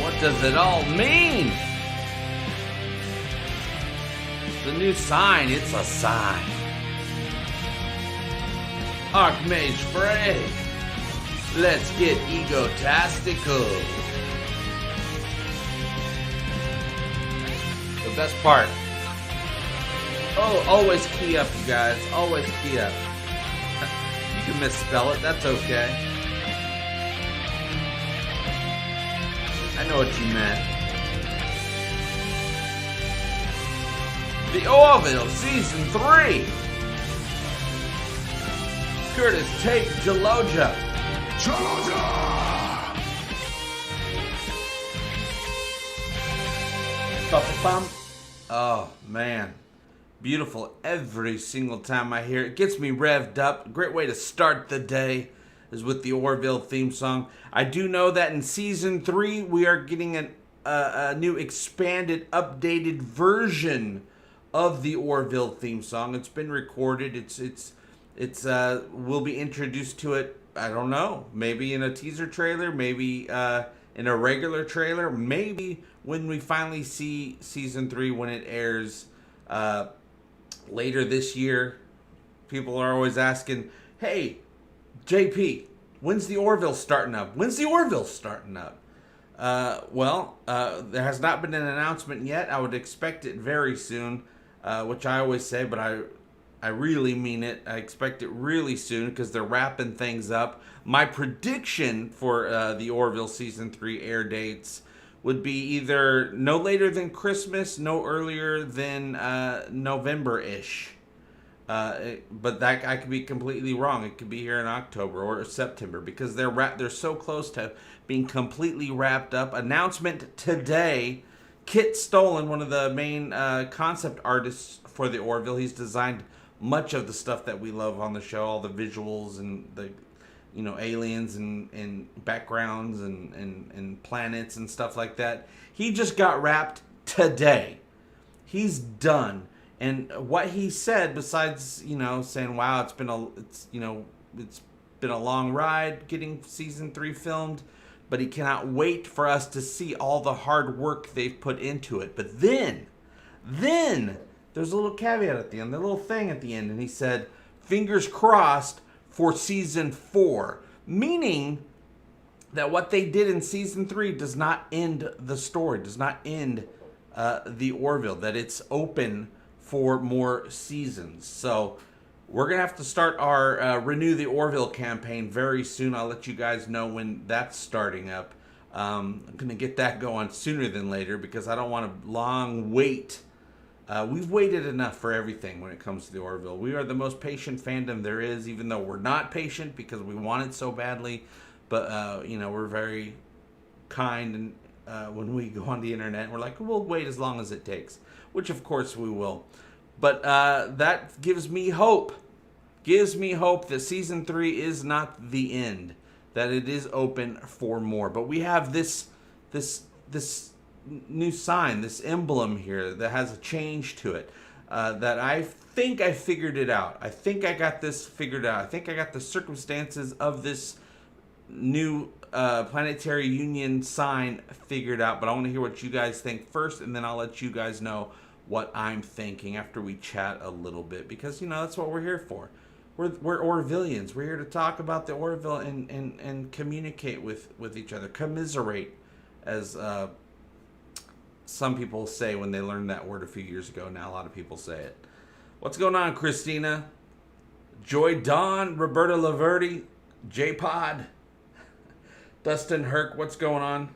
What does it all mean? The new sign, it's a sign. Archmage Frey, let's get egotastical. The best part. Oh, always key up, you guys. Always key up. You can misspell it, that's okay. I know what you meant. The Orville Season 3. Curtis take Jaloja. Bum. Oh, man. Beautiful every single time I hear it. It gets me revved up. Great way to start the day is with the Orville theme song. I do know that in Season 3, we are getting a new expanded, updated version of the Orville theme song. It's been recorded. We'll be introduced to it, I don't know, maybe in a teaser trailer, maybe in a regular trailer, maybe when we finally see Season 3 when it airs later this year. People are always asking, hey, JP, when's the Orville starting up? When's the Orville starting up? There has not been an announcement yet. I would expect it very soon, which I always say, but I really mean it. I expect it really soon because they're wrapping things up. My prediction for the Orville Season 3 air dates would be either no later than Christmas, no earlier than November-ish. But that I could be completely wrong. It could be here in October or September because they're so close to being completely wrapped up. Announcement today. Kit Stolen, one of the main concept artists for the Orville, he's designed much of the stuff that we love on the show, all the visuals and the aliens and backgrounds and planets and stuff like that. He just got wrapped today. He's done. And what he said, besides saying, "Wow, it's been a long ride getting Season 3 filmed," but he cannot wait for us to see all the hard work they've put into it. But then there's a little caveat at the end, the little thing at the end, and he said, "Fingers crossed for Season 4," meaning that what they did in Season 3 does not end the story, does not end the Orville, that it's open for more seasons. So we're going to have to start our Renew the Orville campaign very soon. I'll let you guys know when that's starting up. I'm going to get that going sooner than later because I don't want a long wait. We've waited enough for everything when it comes to the Orville. We are the most patient fandom there is, even though we're not patient because we want it so badly. But, we're very kind and when we go on the internet, we're like, we'll wait as long as it takes, which of course we will. But that gives me hope. Gives me hope that Season 3 is not the end, that it is open for more. But we have this new sign, this emblem here that has a change to it. That I think I figured it out. I think I got this figured out. I think I got the circumstances of this new Planetary Union sign figured out. But I want to hear what you guys think first, and then I'll let you guys know what I'm thinking after we chat a little bit, because that's what we're here for. We're Orvillians. We're here to talk about the Orville and communicate with each other, commiserate, as some people say when they learned that word a few years ago. Now a lot of people say it. What's going on, Christina? Joy Dawn, Roberta Laverty, J-Pod, Dustin Herc, what's going on?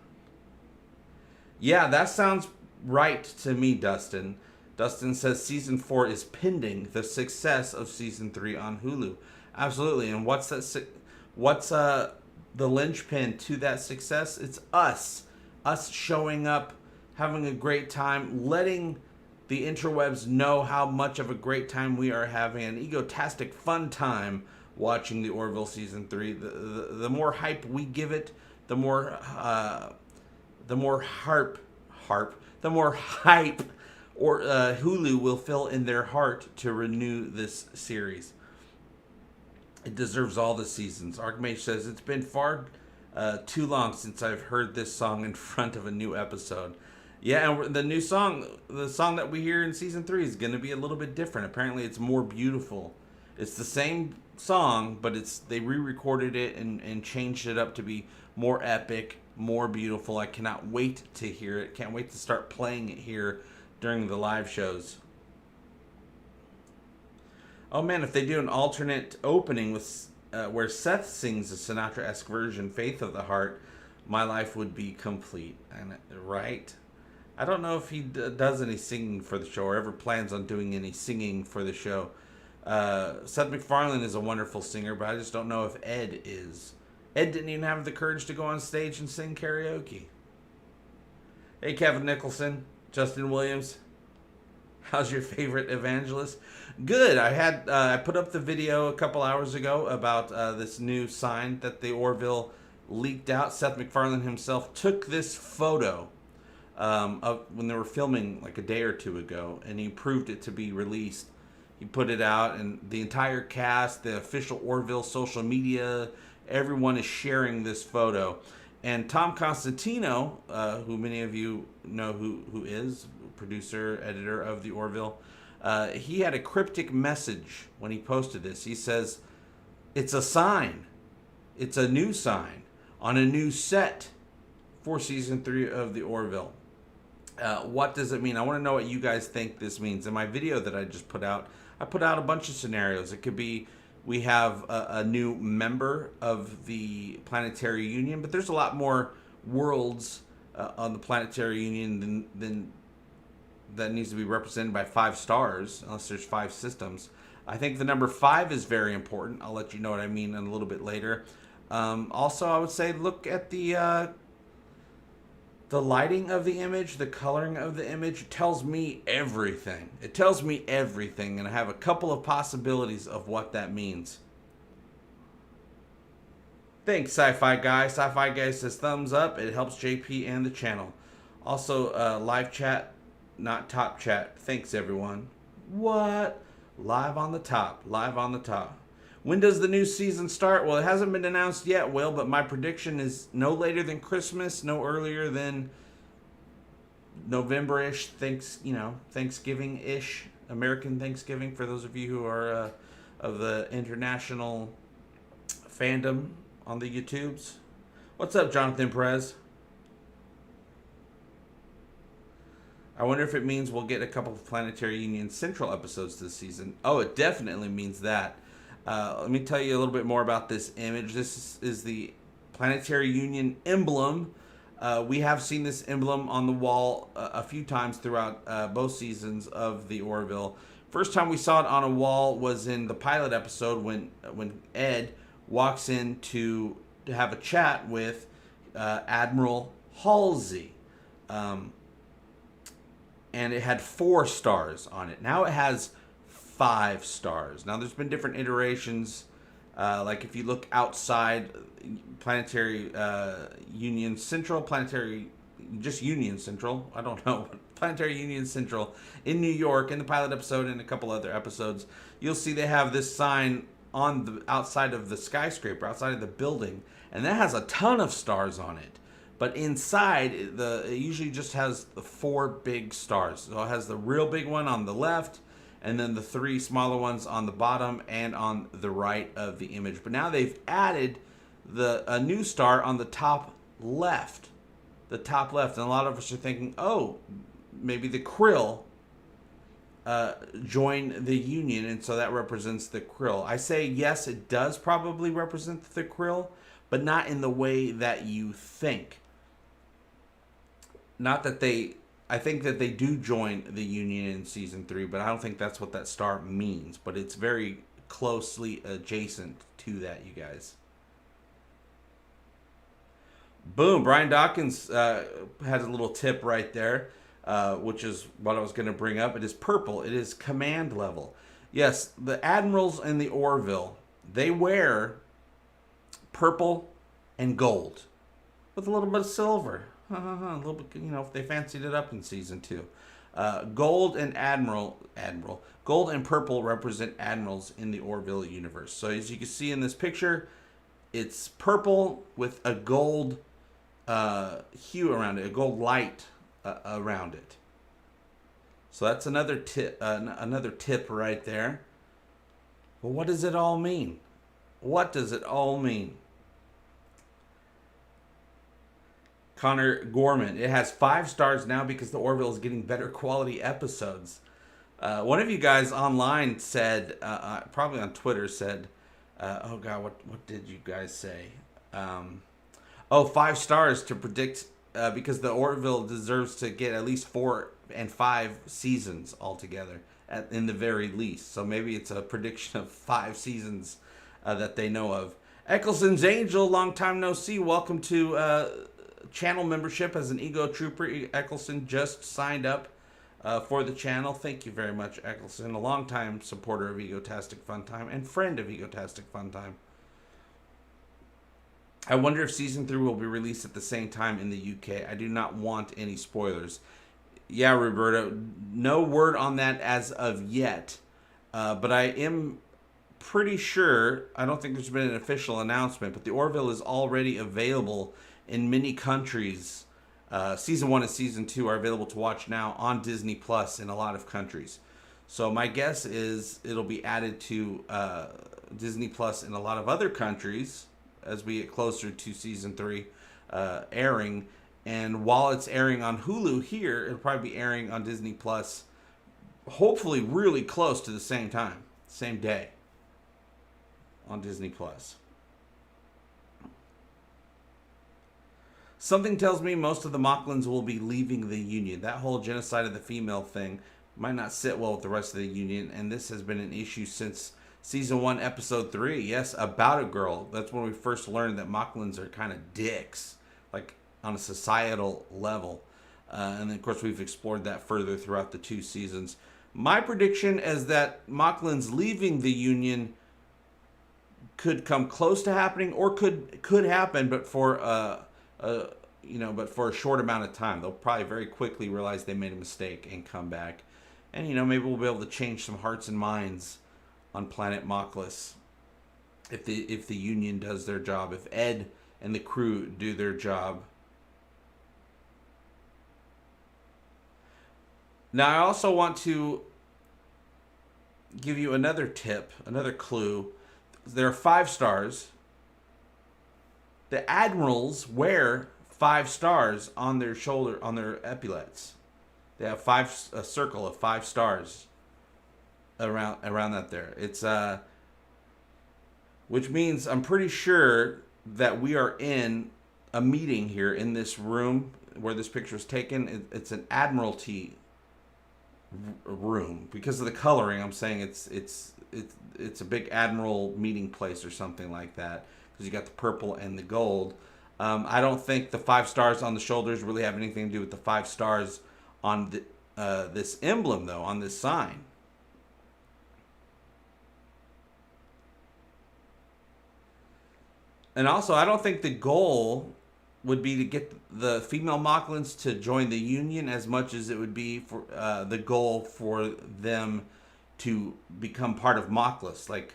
Yeah, that sounds right to me, Dustin. Dustin says Season 4 is pending the success of Season 3 on Hulu. Absolutely. And what's the linchpin to that success? It's us showing up, having a great time, letting the interwebs know how much of a great time we are having, an egotastic fun time watching the Orville Season 3. The more hype we give it, the more hype or Hulu will fill in their heart to renew this series. It deserves all the seasons. Archmage says it's been far too long since I've heard this song in front of a new episode. Yeah, and the new song, the song that we hear in season 3 is going to be a little bit different. Apparently, it's more beautiful. It's the same song, but they re-recorded it and changed it up to be more epic, more beautiful. I cannot wait to hear it. Can't wait to start playing it here during the live shows. Oh man, if they do an alternate opening with where Seth sings a Sinatra-esque version, "Faith of the Heart," my life would be complete. And right? I don't know if he does any singing for the show or ever plans on doing any singing for the show. Seth MacFarlane is a wonderful singer, but I just don't know if Ed is. Ed didn't even have the courage to go on stage and sing karaoke. Hey, Kevin Nicholson, Justin Williams. How's your favorite evangelist? Good. I put up the video a couple hours ago about this new sign that the Orville leaked out. Seth MacFarlane himself took this photo of when they were filming like a day or two ago, and he proved it to be released. He put it out, and the entire cast, the official Orville social media, everyone is sharing this photo. And Tom Costantino, who many of you know who is, producer, editor of the Orville, he had a cryptic message when he posted this. He says, "It's a sign. It's a new sign on a new set for season 3 of the Orville." What does it mean? I want to know what you guys think this means. In my video that I just put out, I put out a bunch of scenarios. It could be we have a new member of the Planetary Union, but there's a lot more worlds on the Planetary Union than that needs to be represented by 5 stars, unless there's 5 systems. I think the number 5 is very important. I'll let you know what I mean in a little bit later. Also, I would say look at the lighting of the image, the coloring of the image. It tells me everything. It tells me everything, and I have a couple of possibilities of what that means. Thanks, Sci-Fi Guy. Sci-Fi Guy says thumbs up. It helps JP and the channel. Also, live chat, not top chat. Thanks, everyone. What? Live on the top. Live on the top. When does the new season start? Well, it hasn't been announced yet, Will, but my prediction is no later than Christmas, no earlier than November-ish, Thanksgiving-ish, American Thanksgiving, for those of you who are of the international fandom on the YouTubes. What's up, Jonathan Perez? I wonder if it means we'll get a couple of Planetary Union Central episodes this season. Oh, it definitely means that. Let me tell you a little bit more about this image. This is the Planetary Union emblem. We have seen this emblem on the wall a few times throughout both seasons of the Orville. First time we saw it on a wall was in the pilot episode when Ed walks in to have a chat with Admiral Halsey. And it had 4 stars on it. Now it has 5 stars. Now there's been different iterations. Like if you look outside Planetary Union Central, just Union Central, I don't know, Planetary Union Central in New York, in the pilot episode and a couple other episodes, you'll see they have this sign on the outside of the skyscraper, outside of the building, and that has a ton of stars on it. But inside, it usually just has the 4 big stars. So it has the real big one on the left, and then the 3 smaller ones on the bottom and on the right of the image. But now they've added a new star on the top left. The top left. And a lot of us are thinking, oh, maybe the krill join the Union, and so that represents the krill. I say yes, it does probably represent the krill, but not in the way that you think. Not that I think that they do join the Union in season 3, but I don't think that's what that star means. But it's very closely adjacent to that, you guys. Boom. Brian Dawkins has a little tip right there, which is what I was going to bring up. It is purple. It is command level. Yes, the admirals in the Orville, they wear purple and gold with a little bit of silver. A little bit, if they fancied it up in season 2. Gold and gold and purple represent admirals in the Orville universe. So as you can see in this picture, It's purple with a gold hue around it, a gold light around it. So that's another tip right there. But what does it all mean? What does it all mean? Connor Gorman, it has 5 stars now because the Orville is getting better quality episodes. One of you guys online said, probably on Twitter said, oh God, what did you guys say? 5 stars to predict, because the Orville deserves to get at least 4 and 5 seasons altogether, in the very least. So maybe it's a prediction of 5 seasons that they know of. Eccleston's Angel, long time no see. Welcome to channel membership as an Ego Trooper. Eccleston just signed up for the channel. Thank you very much, Eccleston, a longtime supporter of Egotastic FunTime and friend of Egotastic FunTime. I wonder if Season 3 will be released at the same time in the UK. I do not want any spoilers. Yeah, Roberto, no word on that as of yet. But I am pretty sure, I don't think there's been an official announcement, but the Orville is already available in many countries. Season 1 and Season 2 are available to watch now on Disney Plus in a lot of countries. So my guess is it'll be added to Disney Plus in a lot of other countries as we get closer to Season 3 airing. And while it's airing on Hulu here, it'll probably be airing on Disney Plus, hopefully really close to the same time, same day on Disney Plus. Something tells me most of the Mocklins will be leaving the Union. That whole genocide of the female thing might not sit well with the rest of the Union, and this has been an issue since Season 1, Episode 3. Yes, About a Girl. That's when we first learned that Mocklins are kind of dicks, like on a societal level. And then, of course, we've explored that further throughout the 2 seasons. My prediction is that Mocklins leaving the Union could come close to happening, or could happen, but for but for a short amount of time. They'll probably very quickly realize they made a mistake and come back. And, maybe we'll be able to change some hearts and minds on Planet Mockless if the Union does their job, if Ed and the crew do their job. Now, I also want to give you another tip, another clue. There are 5 stars. The admirals wear 5 stars on their shoulder, on their epaulets. They have a circle of 5 stars around that there. It's which means I'm pretty sure that we are in a meeting here in this room where this picture is taken. It's an Admiralty room because of the coloring. I'm saying it's a big admiral meeting place or something like that, because you got the purple and the gold. I don't think the 5 stars on the shoulders really have anything to do with the 5 stars on this emblem, though, on this sign. And also, I don't think the goal would be to get the female Mocklins to join the Union as much as it would be for the goal for them to become part of Mockless, like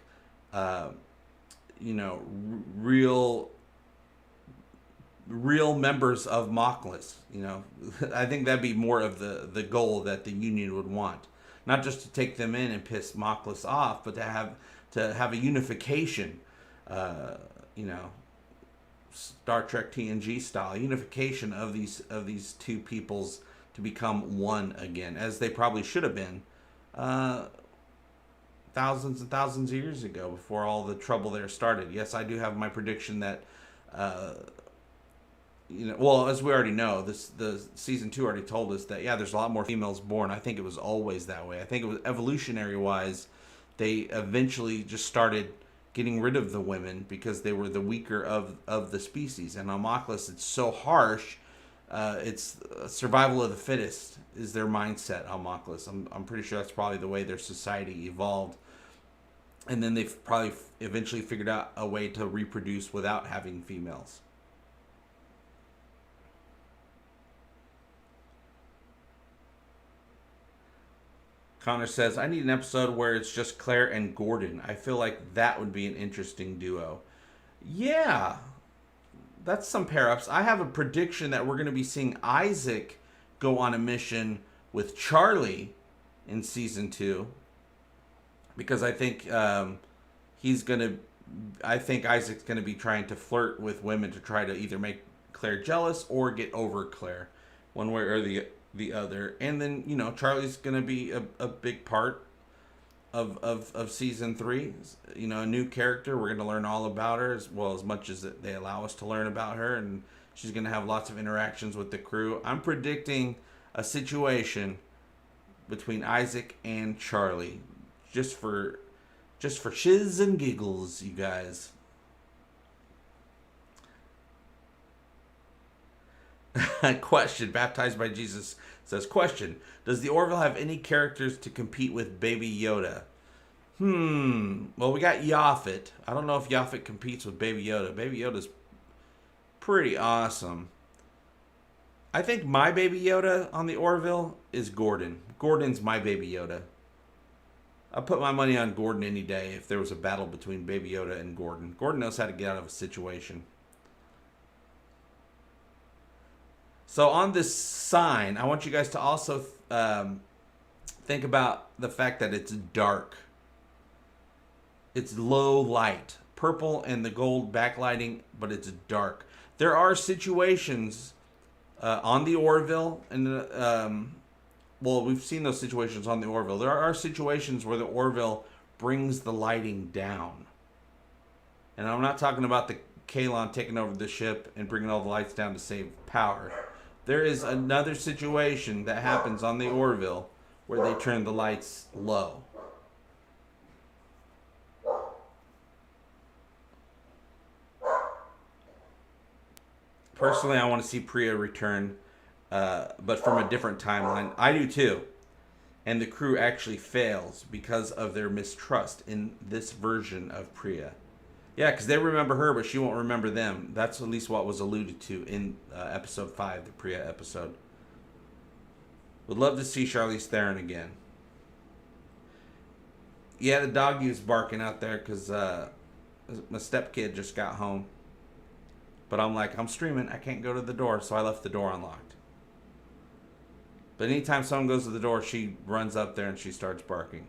real members of Mockless. I think that'd be more of the goal that the Union would want, not just to take them in and piss Mockless off, but to have a unification. Star Trek TNG style unification of these 2 peoples to become one again, as they probably should have been thousands and thousands of years ago, before all the trouble there started. Yes, I do have my prediction that as we already know, the Season 2 already told us that, there's a lot more females born. I think it was always that way. I think it was evolutionary wise, they eventually just started getting rid of the women because they were the weaker of the species. And on Mockless, it's so harsh. It's survival of the fittest is their mindset on Mockless. I'm pretty sure that's probably the way their society evolved. And then they've probably eventually figured out a way to reproduce without having females. Connor says, I need an episode where it's just Claire and Gordon. I feel like that would be an interesting duo. Yeah, that's some pair ups. I have a prediction that we're going to be seeing Isaac go on a mission with Charlie in season 2, because I think he's going to. I think Isaac's going to be trying to flirt with women to try to either make Claire jealous or get over Claire, one way or the other. And then, you know, Charlie's going to be a big part of season 3. You know, a new character. We're going to learn all about her, as well as much as they allow us to learn about her, and she's going to have lots of interactions with the crew. I'm predicting a situation between Isaac and Charlie, just for shiz and giggles, you guys. Question. Baptized by Jesus says, question. Does the Orville have any characters to compete with Baby Yoda? Well, we got Yaphet. I don't know if Yaphet competes with Baby Yoda. Baby Yoda's pretty awesome. I think my Baby Yoda on the Orville is Gordon. Gordon's my Baby Yoda. I'll put my money on Gordon any day if there was a battle between Baby Yoda and Gordon. Gordon knows how to get out of a situation. So on this sign, I want you guys to also think about the fact that it's dark. It's low light. Purple and the gold backlighting, but it's dark. There are situations on the Orville, and well, we've seen those situations on the Orville. There are situations where the Orville brings the lighting down. And I'm not talking about the Kalon taking over the ship and bringing all the lights down to save power. There is another situation that happens on the Orville where they turn the lights low. Personally, I want to see Priya return, but from a different timeline. I do too. And the crew actually fails because of their mistrust in this version of Priya. Yeah, because they remember her, but she won't remember them. That's at least what was alluded to in episode 5, the Priya episode. Would love to see Charlize Theron again. Yeah, the doggy was barking out there because my stepkid just got home. But I'm like, I'm streaming. I can't go to the door, so I left the door unlocked. But anytime someone goes to the door, she runs up there and she starts barking.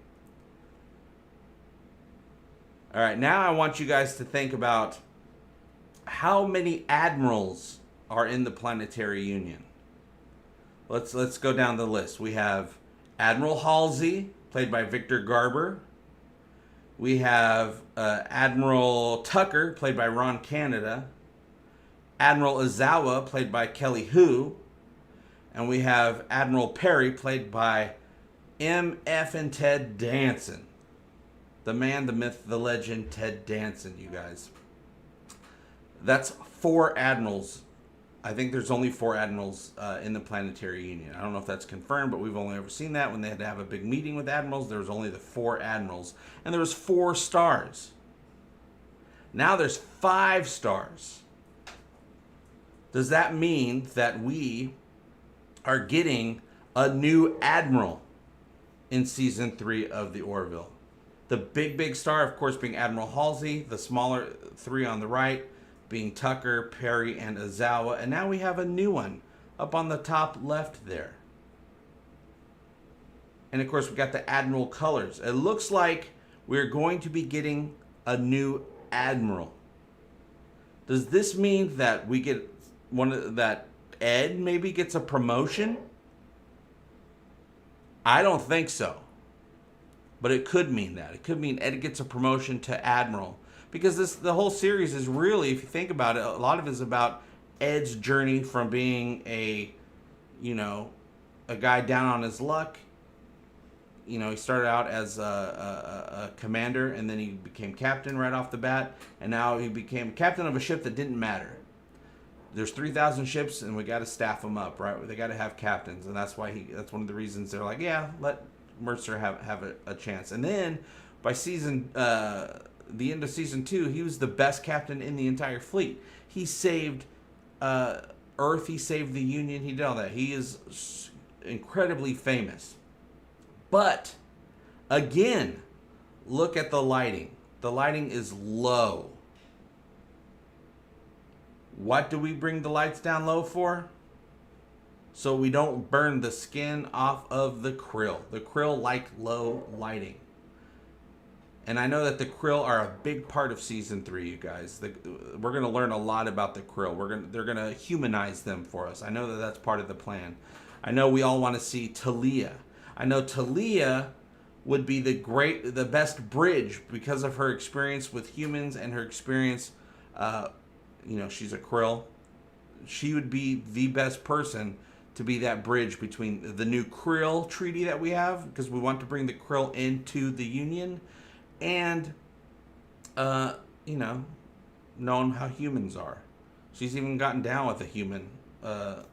All right, now I want you guys to think about how many admirals are in the Planetary Union. Let's go down the list. We have Admiral Halsey, played by Victor Garber. We have Admiral Tucker, played by Ron Canada. Admiral Izawa, played by Kelly Hu. And we have Admiral Perry, played by M.F. and Ted Danson. The man, the myth, the legend, Ted Danson, you guys. That's 4 admirals. I think there's only 4 admirals in the Planetary Union. I don't know if that's confirmed, but we've only ever seen that. When they had to have a big meeting with admirals, there was only the 4 admirals. And there was 4 stars. Now there's 5 stars. Does that mean that we are getting a new admiral in season 3 of the Orville? The big star, of course, being Admiral Halsey. The smaller 3 on the right being Tucker, Perry, and Izawa. And now we have a new one up on the top left there. And, of course, we got the Admiral colors. It looks like we're going to be getting a new admiral. Does this mean that we get that Ed maybe gets a promotion? I don't think so. But it could mean that. It could mean Ed gets a promotion to Admiral. Because the whole series is really, if you think about it, a lot of it is about Ed's journey from being a guy down on his luck. You know, he started out as a commander, and then he became captain right off the bat. And now he became captain of a ship that didn't matter. There's 3,000 ships, and we got to staff them up, right? They got to have captains, and that's why that's one of the reasons they're like, yeah, let Mercer have a chance. And then by the end of season 2, he was the best captain in the entire fleet. He saved Earth. He saved the Union. He did all that. He is incredibly famous. But again, look at the lighting. The lighting is low. What do we bring the lights down low for? So we don't burn the skin off of the krill. The krill like low lighting. And I know that the krill are a big part of season 3, you guys. We're going to learn a lot about the krill. They're going to humanize them for us. I know that that's part of the plan. I know we all want to see Talia. I know Talia would be the best bridge because of her experience with humans and her experience. She's a krill. She would be the best person to be that bridge between the new krill treaty that we have, because we want to bring the krill into the Union, and knowing how humans are. She's even gotten down with a human, a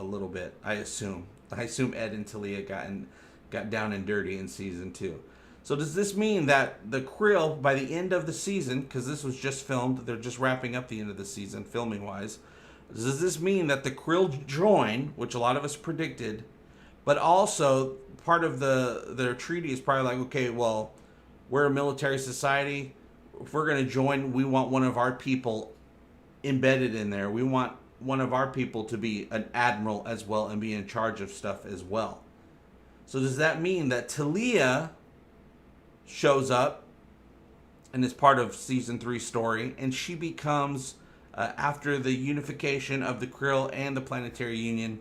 little bit. I assume Ed and Talia got down and dirty in season 2. So does this mean that the krill, by the end of the season, because this was just filmed, they're just wrapping up the end of the season filming wise, does this mean that the krill join, which a lot of us predicted, but also part of their treaty is probably like, okay, well, we're a military society. If we're going to join, we want one of our people embedded in there. We want one of our people to be an admiral as well and be in charge of stuff as well. So does that mean that Talia shows up and is part of season 3 story, and she becomes, after the unification of the krill and the planetary union,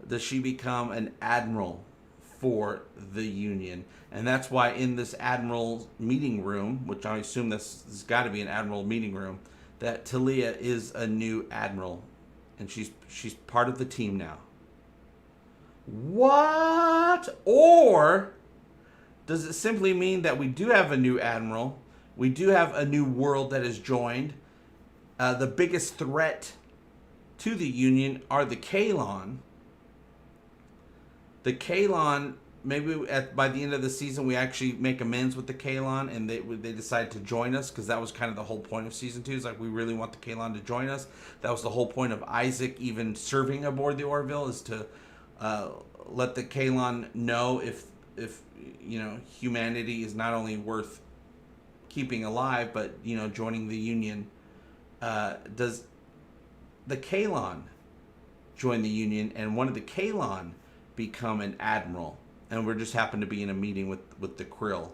does she become an admiral for the Union? And that's why in this admiral meeting room, which I assume this has got to be an admiral meeting room, that Talia is a new admiral, and she's part of the team now. What? Or does it simply mean that we do have a new admiral, we do have a new world that has joined? The biggest threat to the Union are the Kaylon. The Kaylon, maybe by the end of the season we actually make amends with the Kaylon, and they decide to join us, because that was kind of the whole point of season 2. It's like, we really want the Kaylon to join us. That was the whole point of Isaac even serving aboard the Orville, is to let the Kaylon know if humanity is not only worth keeping alive, but joining the Union. Does the Kaylon join the Union, and one of the Kaylon become an admiral? And we're just happen to be in a meeting with the krill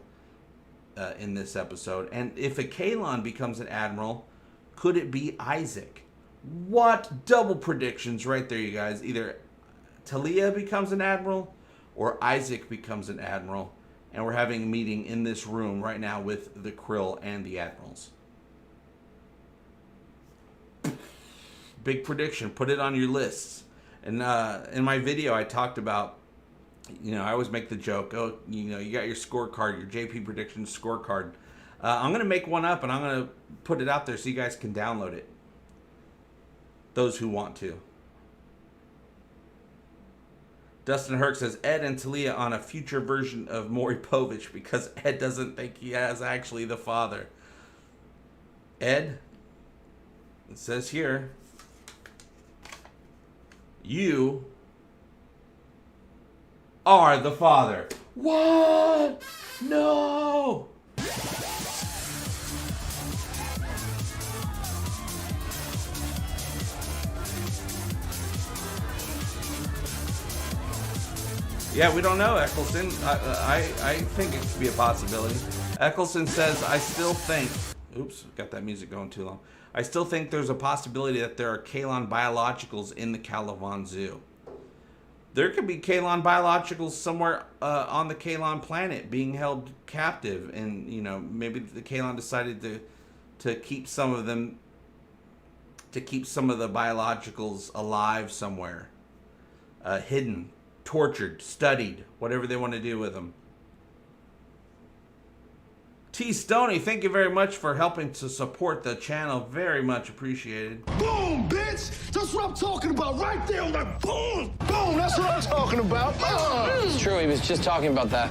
in this episode. And if a Kaylon becomes an admiral, could it be Isaac? What double predictions right there, you guys. Either Talia becomes an admiral or Isaac becomes an admiral. And we're having a meeting in this room right now with the krill and the admirals. Big prediction. Put it on your lists. And in my video, I talked about, I always make the joke, you got your scorecard, your JP prediction scorecard. I'm going to make one up, and I'm going to put it out there so you guys can download it. Those who want to. Dustin Herc says, Ed and Talia on a future version of Maury Povich, because Ed doesn't think he is actually the father. Ed, it says here, you are the father. What? No. Yeah, we don't know, Eccleston. I think it could be a possibility. Eccleston says, I still think... Oops, got that music going too long. I still think there's a possibility that there are Kaylon biologicals in the Calavan Zoo. There could be Kaylon biologicals somewhere on the Kaylon planet being held captive. And, maybe the Kaylon decided to keep some of them... to keep some of the biologicals alive somewhere. Hidden. Tortured, studied, whatever they want to do with them. T. Stoney, thank you very much for helping to support the channel. Very much appreciated. Boom, bitch! That's what I'm talking about right there. Like, boom! Boom, that's what I'm talking about. It's true, he was just talking about that.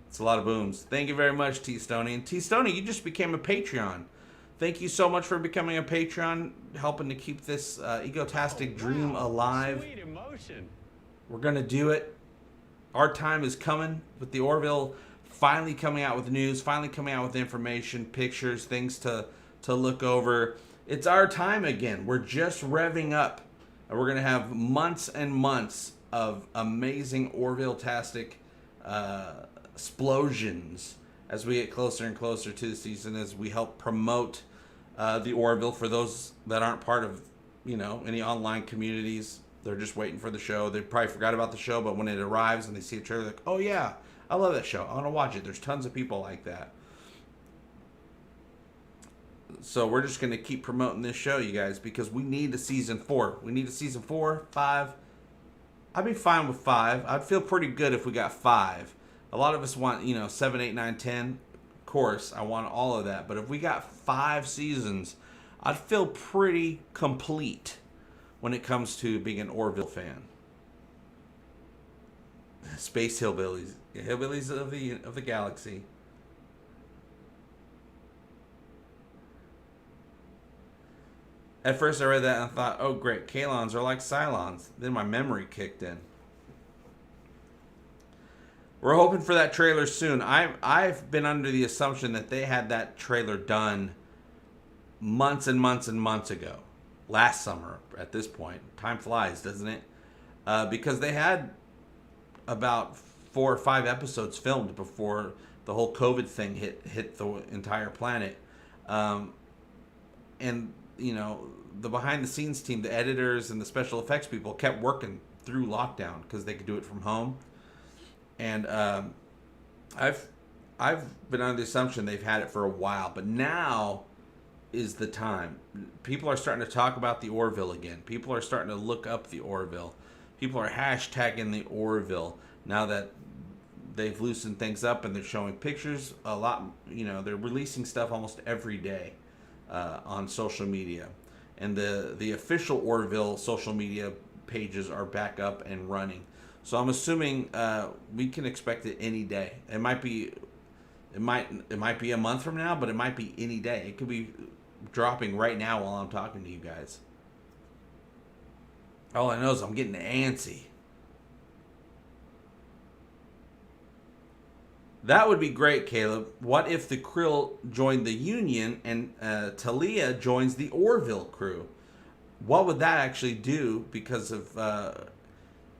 It's a lot of booms. Thank you very much, T. Stoney. And T. Stoney, you just became a Patreon. Thank you so much for becoming a Patreon, helping to keep this Egotastic dream alive. Sweet emotion. We're going to do it. Our time is coming with the Orville finally coming out with news, finally coming out with information, pictures, things to look over. It's our time again. We're just revving up. And we're going to have months and months of amazing Orville-tastic explosions as we get closer and closer to the season, as we help promote the Orville for those that aren't part of, any online communities. They're just waiting for the show. They probably forgot about the show, but when it arrives and they see a trailer, they're like, oh yeah, I love that show. I want to watch it. There's tons of people like that. So we're just going to keep promoting this show, you guys, because we need a season 4. We need a season 4, 5. I'd be fine with 5. I'd feel pretty good if we got 5. A lot of us want, 7, 8, 9, 10. Of course, I want all of that. But if we got 5 seasons, I'd feel pretty complete when it comes to being an Orville fan. Space hillbillies. Hillbillies of the galaxy. At first I read that and I thought, oh great, Kalons are like Cylons. Then my memory kicked in. We're hoping for that trailer soon. I've been under the assumption that they had that trailer done months and months and months ago. Last summer at this point. Time flies, doesn't it? Because they had about 4 or 5 episodes filmed before the whole COVID thing hit the entire planet. And the behind the scenes team, the editors and the special effects people kept working through lockdown because they could do it from home. And I've been under the assumption they've had it for a while, but now is the time. People are starting to talk about the Orville again. People are starting to look up the Orville. People are hashtagging the Orville now that they've loosened things up and they're showing pictures a lot. They're releasing stuff almost every day on social media. And the official Orville social media pages are back up and running. So I'm assuming we can expect it any day. It might be a month from now, but it might be any day. It could be dropping right now while I'm talking to you guys. All I know is I'm getting antsy. That would be great, Caleb. What if the Krill joined the Union and Talia joins the Orville crew? What would that actually do? Because of,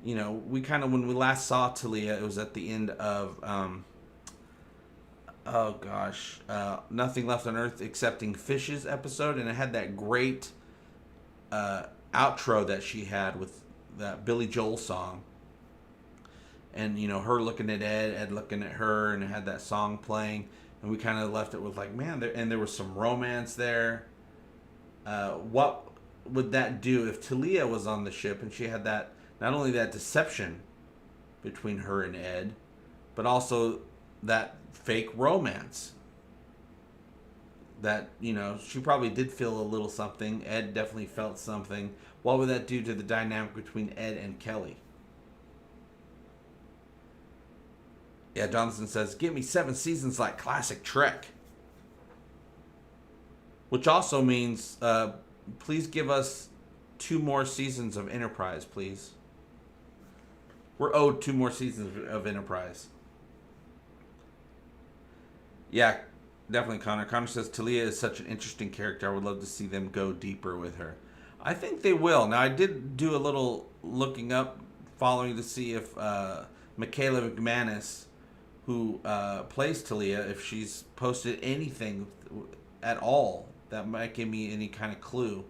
we kind of, when we last saw Talia, it was at the end of, Nothing Left on Earth Excepting Fishes episode. And it had that great outro that she had with that Billy Joel song. And, her looking at Ed looking at her, and it had that song playing. And we kind of left it with like, man, there was some romance there. What would that do if Talia was on the ship and she had that, not only that deception between her and Ed, but also that fake romance? That, she probably did feel a little something. Ed definitely felt something. What would that do to the dynamic between Ed and Kelly? Yeah, Jonathan says, give me 7 seasons like classic Trek. Which also means, please give us 2 more seasons of Enterprise, please. We're owed 2 more seasons of Enterprise. Yeah, definitely, Connor. Connor says, Talia is such an interesting character. I would love to see them go deeper with her. I think they will. Now, I did do a little looking up, following to see if Michaela McManus, who plays Talia, if she's posted anything at all that might give me any kind of clue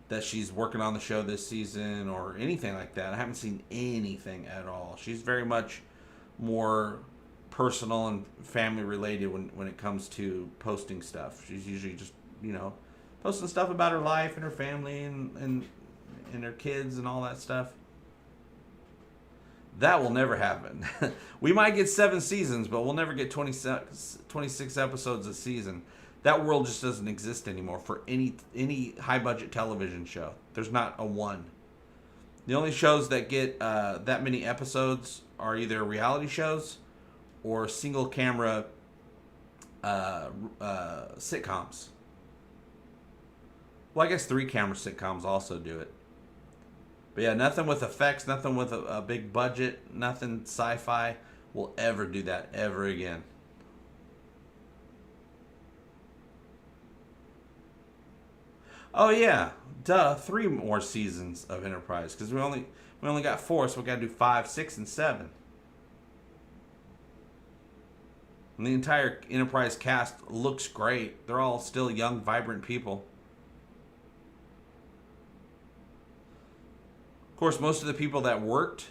that she's working on the show this season or anything like that. I haven't seen anything at all. She's very much more personal and family related when it comes to posting stuff. She's usually just, posting stuff about her life and her family and her kids and all that stuff. That will never happen. We might get 7 seasons, but we'll never get 26 episodes a season. That world just doesn't exist anymore for any high-budget television show. There's not a one. The only shows that get that many episodes are either reality shows or single-camera sitcoms. Well, I guess 3-camera sitcoms also do it. But yeah, nothing with effects, nothing with a big budget, nothing sci-fi will ever do that ever again. Oh yeah, duh, 3 more seasons of Enterprise because we only got 4, so we got to do 5, 6, and 7. And the entire Enterprise cast looks great. They're all still young, vibrant people. Of course, most of the people that worked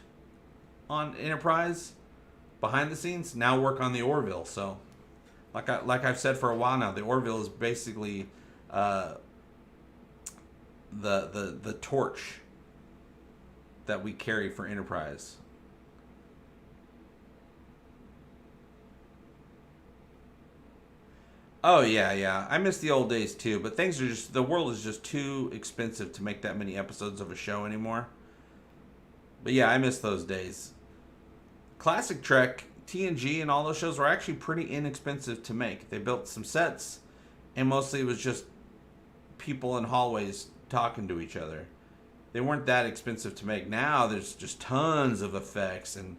on Enterprise behind the scenes now work on the Orville. So, like I've said for a while now, the Orville is basically the torch that we carry for Enterprise. Oh yeah. I miss the old days too, but the world is just too expensive to make that many episodes of a show anymore. But yeah, I miss those days. Classic Trek, TNG, and all those shows were actually pretty inexpensive to make. They built some sets, and mostly it was just people in hallways talking to each other. They weren't that expensive to make. Now there's just tons of effects and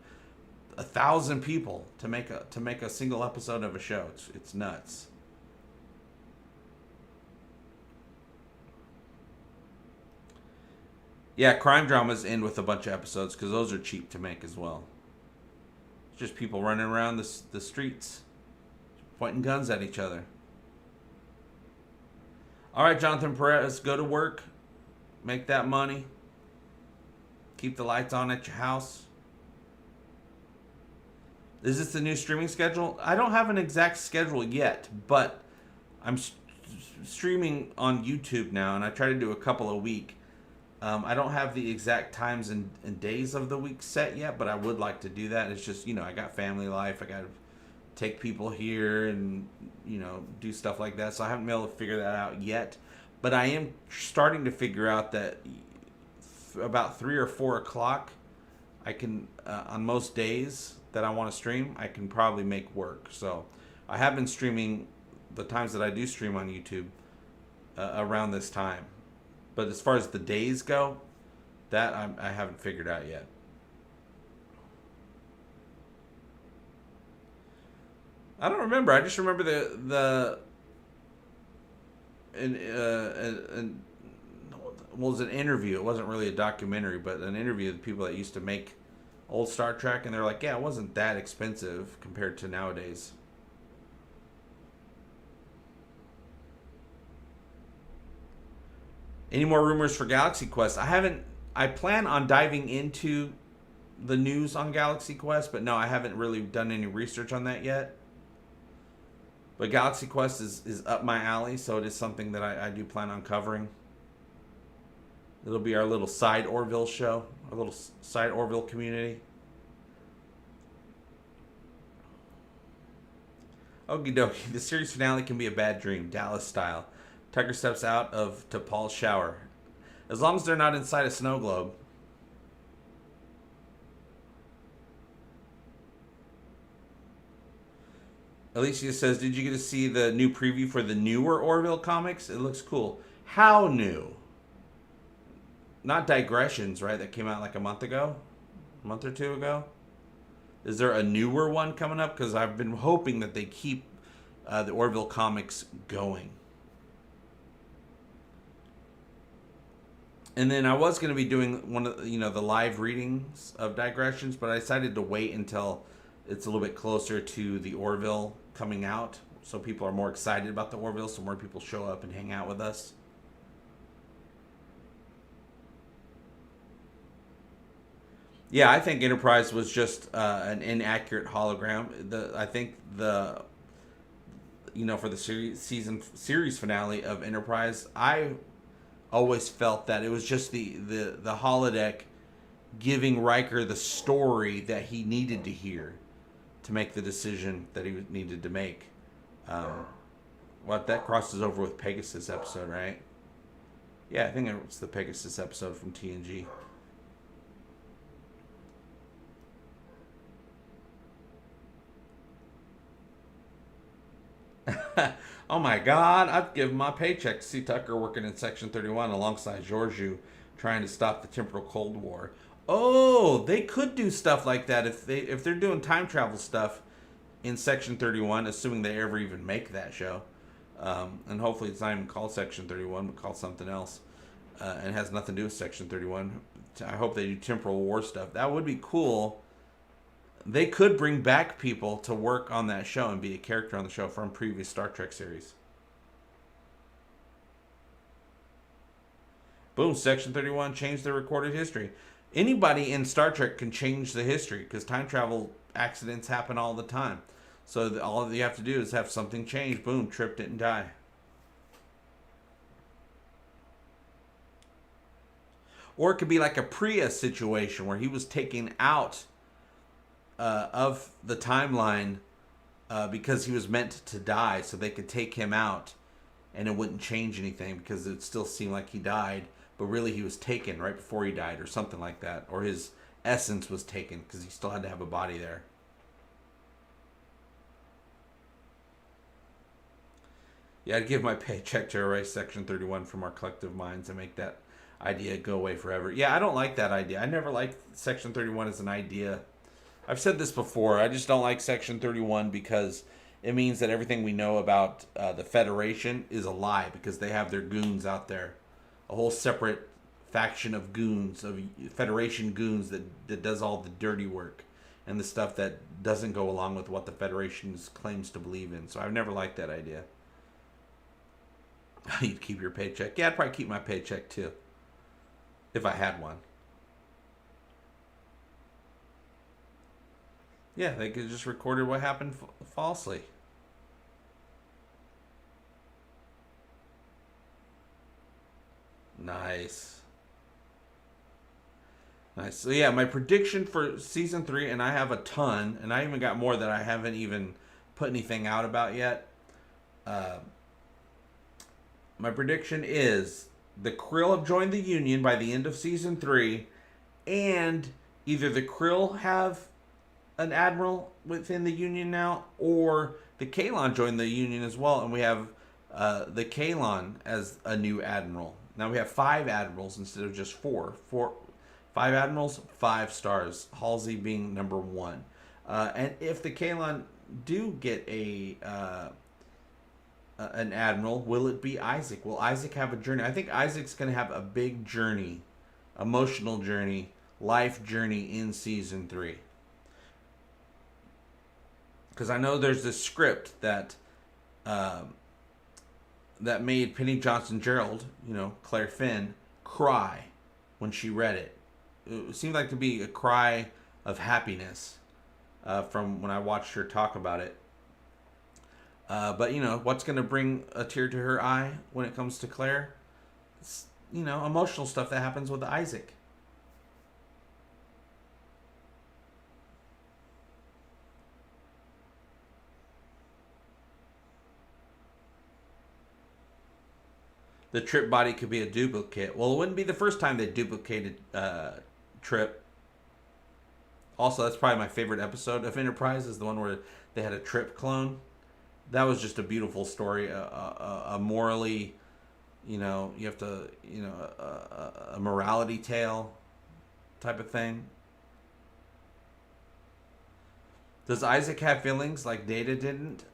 1,000 people to make a single episode of a show. It's nuts. Yeah, crime dramas end with a bunch of episodes because those are cheap to make as well. It's just people running around the streets, pointing guns at each other. All right, Jonathan Perez, go to work, make that money, keep the lights on at your house. Is this the new streaming schedule? I don't have an exact schedule yet, but I'm streaming on YouTube now, and I try to do a couple a week. I don't have the exact times and days of the week set yet, but I would like to do that. It's just, I got family life. I got to take people here and, do stuff like that. So I haven't been able to figure that out yet. But I am starting to figure out that about 3 or 4 o'clock, I can, on most days that I want to stream, I can probably make work. So I have been streaming the times that I do stream on YouTube around this time. But as far as the days go, that I haven't figured out yet. I don't remember. I just remember it was an interview. It wasn't really a documentary, but an interview of the people that used to make old Star Trek, and they're like, yeah, it wasn't that expensive compared to nowadays. Any more rumors for Galaxy Quest? I plan on diving into the news on Galaxy Quest, but no, I haven't really done any research on that yet. But Galaxy Quest is up my alley, so it is something that I do plan on covering. It'll be our little side Orville show, our little side Orville community. Okie dokie, the series finale can be a bad dream, Dallas style. Tucker steps out of Toal's shower. As long as they're not inside a snow globe. Alicia says, did you get to see the new preview for the newer Orville comics? It looks cool. How new? Not Digressions, right? That came out like a month ago? A month or two ago? Is there a newer one coming up? Because I've been hoping that they keep the Orville comics going. And then I was going to be doing one of the live readings of Digressions, but I decided to wait until it's a little bit closer to the Orville coming out, so people are more excited about the Orville, so more people show up and hang out with us. Yeah, I think Enterprise was just an inaccurate hologram. I think for the series finale of Enterprise, I always felt that it was just the holodeck giving Riker the story that he needed to hear to make the decision that he needed to make. That crosses over with Pegasus episode, right? Yeah, I think it's the Pegasus episode from TNG. Oh my God, I'd give my paycheck to see Tucker working in Section 31 alongside Georgiou trying to stop the temporal Cold War. Oh, they could do stuff like that if they're doing time travel stuff in Section 31, assuming they ever even make that show. And hopefully it's not even called Section 31, but called something else. And it has nothing to do with Section 31. I hope they do temporal war stuff. That would be cool. They could bring back people to work on that show and be a character on the show from previous Star Trek series. Boom, Section 31 changed their recorded history. Anybody in Star Trek can change the history because time travel accidents happen all the time. So all you have to do is have something change. Boom, Trip didn't die. Or it could be like a Priya situation where he was taken out of the timeline because he was meant to die, so they could take him out and it wouldn't change anything because it still seemed like he died, but really he was taken right before he died or something like that. Or his essence was taken because he still had to have a body there. Yeah, I'd give my paycheck to erase Section 31 from our collective minds and make that idea go away forever. Yeah, I don't like that idea. I never liked Section 31 as an idea. I've said this before. I just don't like Section 31 because it means that everything we know about the Federation is a lie because they have their goons out there. A whole separate faction of goons, of Federation goons that does all the dirty work and the stuff that doesn't go along with what the Federation claims to believe in. So I've never liked that idea. You'd keep your paycheck. Yeah, I'd probably keep my paycheck too. If I had one. Yeah, they could just recorded what happened falsely. Nice. Nice. So yeah, my prediction for season 3, and I have a ton, and I even got more that I haven't even put anything out about yet. My prediction is the Krill have joined the Union by the end of season 3, and either the Krill have an admiral within the Union now, or the Kaylon joined the Union as well, and we have the Kaylon as a new admiral. Now we have 5 admirals instead of just 4. 5 admirals, 5 stars. Halsey being number 1. And if the Kaylon do get an admiral, will it be Isaac? Will Isaac have a journey? I think Isaac's going to have a big journey, emotional journey, life journey in season 3. Because I know there's this script that that made Penny Johnson-Gerald, Claire Finn, cry when she read it. It seemed like to be a cry of happiness from when I watched her talk about it. But, what's going to bring a tear to her eye when it comes to Claire? It's, emotional stuff that happens with Isaac. The Trip body could be a duplicate. Well, it wouldn't be the first time they duplicated Trip. Also, that's probably my favorite episode of Enterprise, is the one where they had a Trip clone. That was just a beautiful story, a morally, you have to, a morality tale type of thing. Does Isaac have feelings like Data didn't?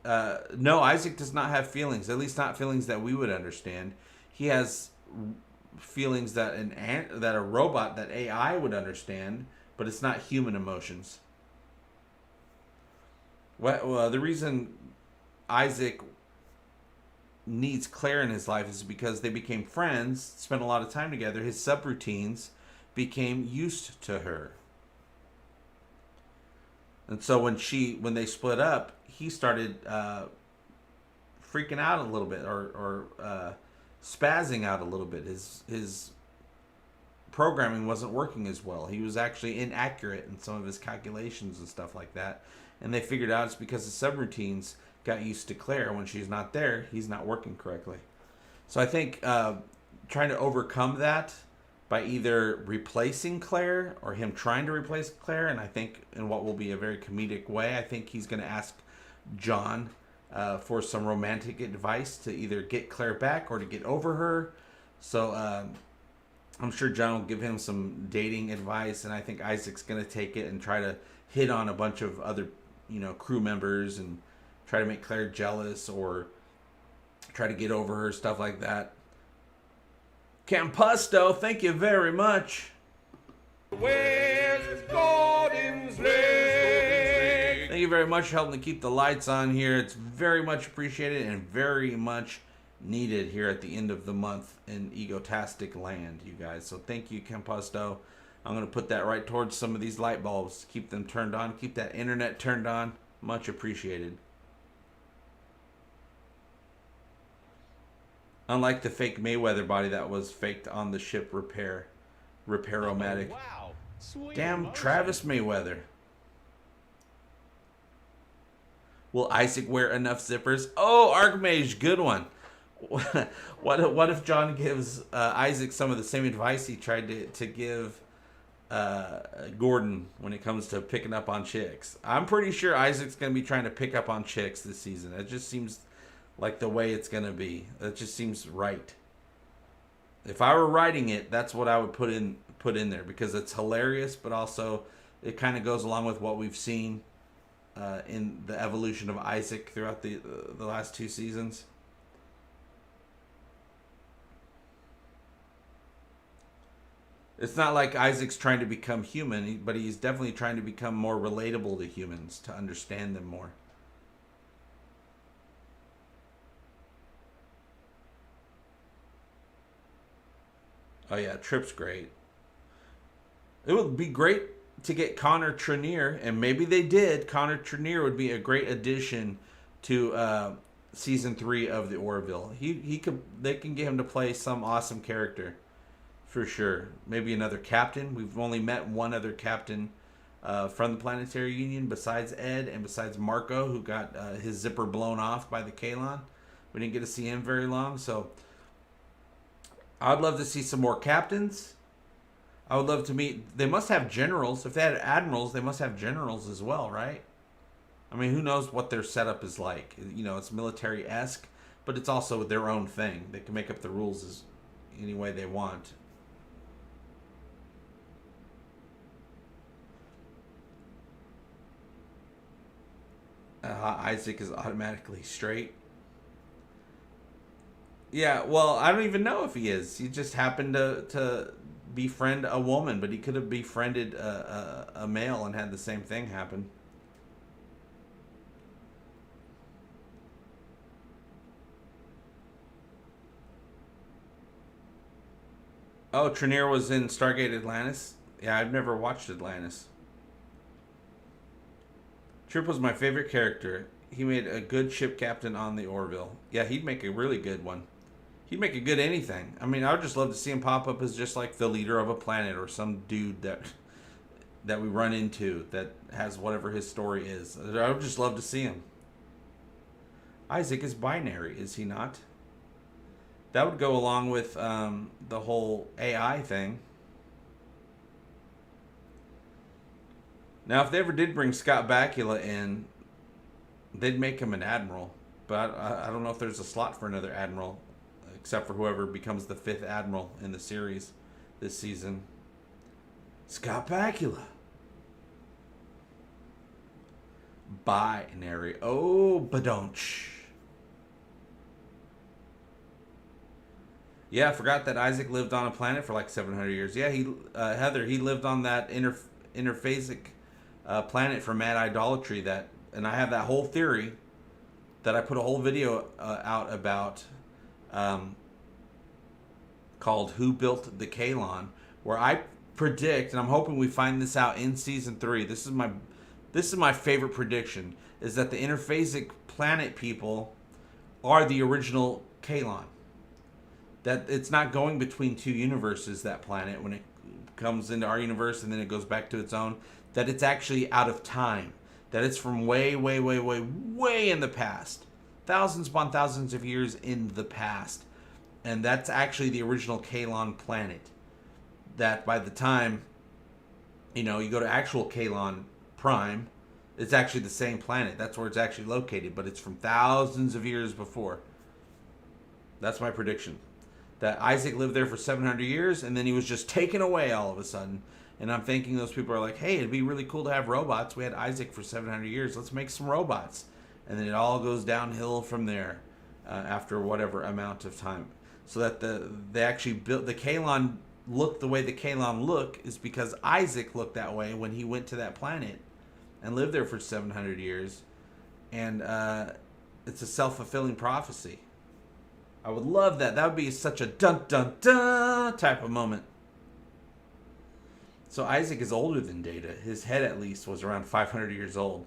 No, Isaac does not have feelings, at least not feelings that we would understand. He has feelings that a robot, that AI would understand, but it's not human emotions. Well, the reason Isaac needs Claire in his life is because they became friends, spent a lot of time together. His subroutines became used to her. And so when they split up, he started freaking out a little bit, or spazzing out a little bit. His programming wasn't working as well. He was actually inaccurate in some of his calculations and stuff like that. And they figured out it's because the subroutines got used to Claire. When she's not there, he's not working correctly. So I think trying to overcome that by either replacing Claire or him trying to replace Claire, and I think in what will be a very comedic way, I think he's going to ask John for some romantic advice to either get Claire back or to get over her. So I'm sure John will give him some dating advice, and I think Isaac's going to take it and try to hit on a bunch of other, crew members and try to make Claire jealous, or try to get over her, stuff like that. Campusto, thank you very much. Where's Gordon's leg? Thank you very much for helping to keep the lights on here. It's very much appreciated and very much needed here at the end of the month in Egotastic land, you guys. So thank you, Campusto. I'm going to put that right towards some of these light bulbs. Keep them turned on. Keep that internet turned on. Much appreciated. Unlike the fake Mayweather body that was faked on the ship Repair-O-Matic. Oh, wow. Sweet Damn motion. Travis Mayweather. Will Isaac wear enough zippers? Oh, Archmage, good one. What if John gives Isaac some of the same advice he tried to give Gordon when it comes to picking up on chicks? I'm pretty sure Isaac's going to be trying to pick up on chicks this season. It just seems like the way it's going to be. It just seems right. If I were writing it, that's what I would put in there, because it's hilarious, but also it kind of goes along with what we've seen in the evolution of Isaac throughout the last 2 seasons. It's not like Isaac's trying to become human, but he's definitely trying to become more relatable to humans, to understand them more. Oh yeah, Trip's great. It would be great to get Connor Trenier, and maybe they did. Connor Trenier would be a great addition to season 3 of the Orville. They can get him to play some awesome character, for sure. Maybe another captain. We've only met one other captain from the Planetary Union besides Ed and besides Marco, who got his zipper blown off by the Kalon. We didn't get to see him very long, so I'd love to see some more captains. I would love to meet... They must have generals. If they had admirals, they must have generals as well, right? I mean, who knows what their setup is like. You know, it's military-esque, but it's also their own thing. They can make up the rules as any way they want. Isaac is automatically straight. Yeah, well, I don't even know if he is. He just happened to befriend a woman, but he could have befriended a male and had the same thing happen. Oh, Trenier was in Stargate Atlantis? Yeah, I've never watched Atlantis. Trip was my favorite character. He made a good ship captain on the Orville. Yeah, he'd make a really good one. He'd make a good anything. I mean, I would just love to see him pop up as just like the leader of a planet or some dude that we run into that has whatever his story is. I would just love to see him. Isaac is binary, is he not? That would go along with the whole AI thing. Now, if they ever did bring Scott Bakula in, they'd make him an admiral. But I don't know if there's a slot for another admiral, except for whoever becomes the 5th admiral in the series this season. Scott Bakula. Binary. Oh, badonch. Yeah, I forgot that Isaac lived on a planet for like 700 years. Yeah, Heather, he lived on that interphasic planet for mad idolatry. And I have that whole theory that I put a whole video out about, called "Who Built the Kalon," where I predict, and I'm hoping we find this out in season 3. This is my favorite prediction: is that the interphasic planet people are the original Kalon. That it's not going between 2 universes, that planet, when it comes into our universe and then it goes back to its own. That it's actually out of time. That it's from way, way, way, way, way in the past. Thousands upon thousands of years in the past. And that's actually the original Kalon planet. That by the time, you go to actual Kalon Prime, it's actually the same planet. That's where it's actually located. But it's from thousands of years before. That's my prediction. That Isaac lived there for 700 years, and then he was just taken away all of a sudden. And I'm thinking those people are like, hey, it'd be really cool to have robots. We had Isaac for 700 years. Let's make some robots. And then it all goes downhill from there. after whatever amount of time. So that they actually built the Kaylon look the way the Kaylon look is because Isaac looked that way when he went to that planet and lived there for 700 years. And it's a self-fulfilling prophecy. I would love that. That would be such a dun-dun-dun type of moment. So Isaac is older than Data. His head, at least, was around 500 years old.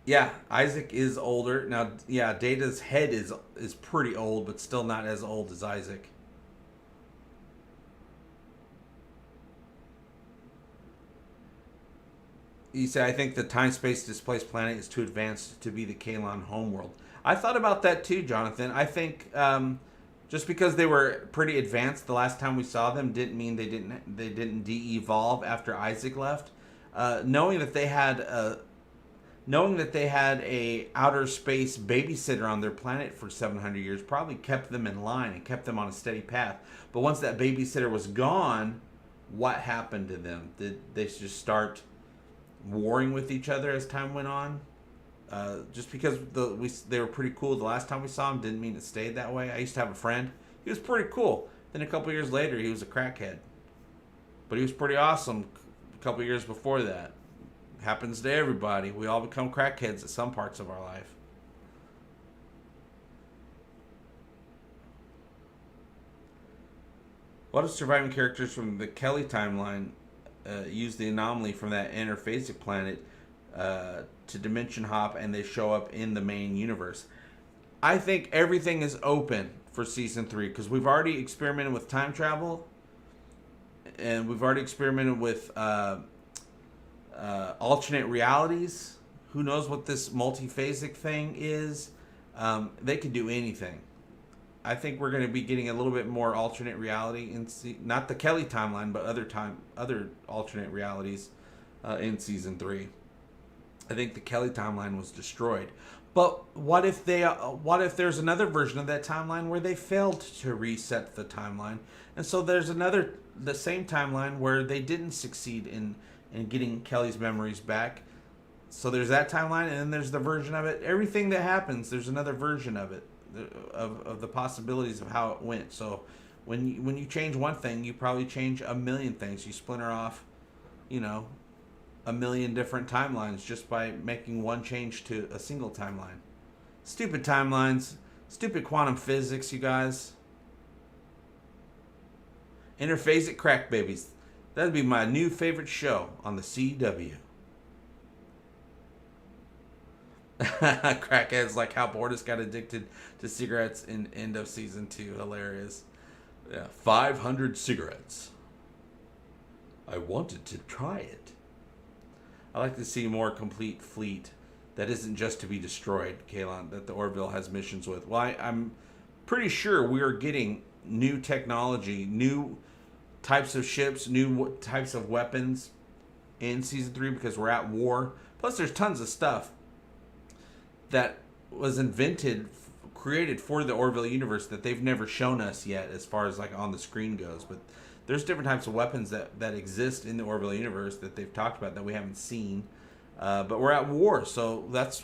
Yeah, Isaac is older. Now, yeah, Data's head is pretty old, but still not as old as Isaac. You say, I think the time-space displaced planet is too advanced to be the Kaylon homeworld. I thought about that too, Jonathan. I think just because they were pretty advanced the last time we saw them didn't mean they didn't de-evolve after Isaac left. Knowing that they had a outer space babysitter on their planet for 700 years probably kept them in line and kept them on a steady path. But once that babysitter was gone, what happened to them? Did they just start warring with each other as time went on? Just because they were pretty cool the last time we saw them didn't mean it stayed that way. I used to have a friend. He was pretty cool. Then a couple years later, he was a crackhead. But he was pretty awesome a couple years before that. Happens to everybody. We all become crackheads at some parts of our life. What if surviving characters from the Kelly timeline use the anomaly from that interphasic planet to dimension hop and they show up in the main universe? I think everything is open for season 3 because we've already experimented with time travel and we've already experimented with alternate realities. Who knows what this multiphasic thing is? They could do anything. I think we're going to be getting a little bit more alternate reality in not the Kelly timeline, but other alternate realities in season 3. I think the Kelly timeline was destroyed. But what if there's another version of that timeline where they failed to reset the timeline, and so there's the same timeline where they didn't succeed in getting Kelly's memories back. So there's that timeline, and then there's the version of it. Everything that happens, there's another version of it, of the possibilities of how it went. So when you change one thing, you probably change a million things. You splinter off, a million different timelines just by making one change to a single timeline. Stupid timelines, stupid quantum physics, you guys. Interphasic crack babies. That'd be my new favorite show on the CW. Crackheads like how Bortus got addicted to cigarettes in end of season 2. Hilarious. Yeah, 500 cigarettes. I wanted to try it. I like to see more complete fleet that isn't just to be destroyed, Kaylon, that the Orville has missions with. Well, I'm pretty sure we're getting new technology, new types of ships, new types of weapons in season 3 because we're at war. Plus, there's tons of stuff that was created for the Orville universe that they've never shown us yet as far as like on the screen goes. But there's different types of weapons that exist in the Orville universe that they've talked about that we haven't seen. But we're at war, so that's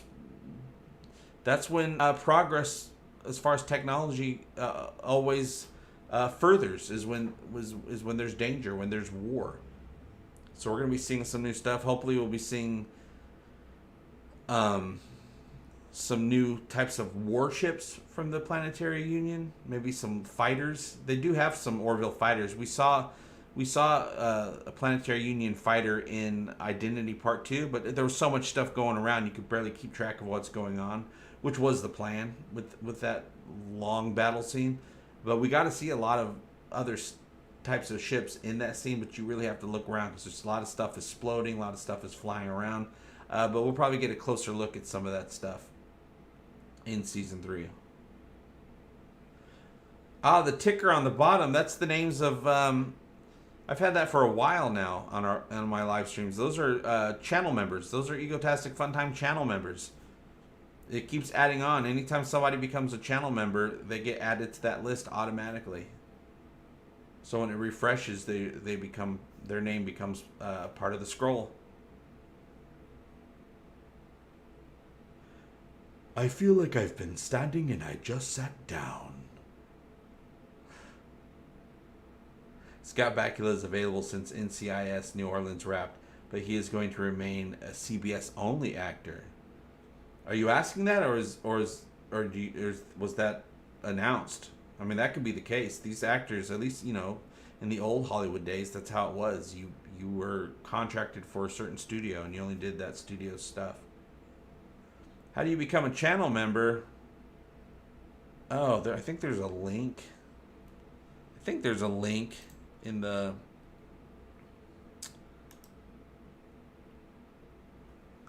when progress as far as technology always furthers is when there's danger, when there's war. So we're going to be seeing some new stuff. Hopefully we'll be seeing some new types of warships from the Planetary Union. Maybe some fighters. They do have some Orville fighters. We saw a Planetary Union fighter in Identity Part 2, but there was so much stuff going around you could barely keep track of what's going on, which was the plan with that long battle scene. But we got to see a lot of other types of ships in that scene, but you really have to look around because there's a lot of stuff exploding, a lot of stuff is flying around. But we'll probably get a closer look at some of that stuff in season 3. The ticker on the bottom, that's the names of I've had that for a while now on my live streams. Those are channel members. Those are Egotastic FunTime channel members. It keeps adding on. Anytime somebody becomes a channel member, they get added to that list automatically. So when it refreshes, their name becomes part of the scroll. I feel like I've been standing and I just sat down. Scott Bakula is available since NCIS New Orleans wrapped, but he is going to remain a CBS only actor. Are you asking that, or was that announced? I mean, that could be the case. These actors, at least, you know, in the old Hollywood days, that's how it was. You were contracted for a certain studio, and you only did that studio stuff. How do you become a channel member? Oh, I think there's a link. I think there's a link in the...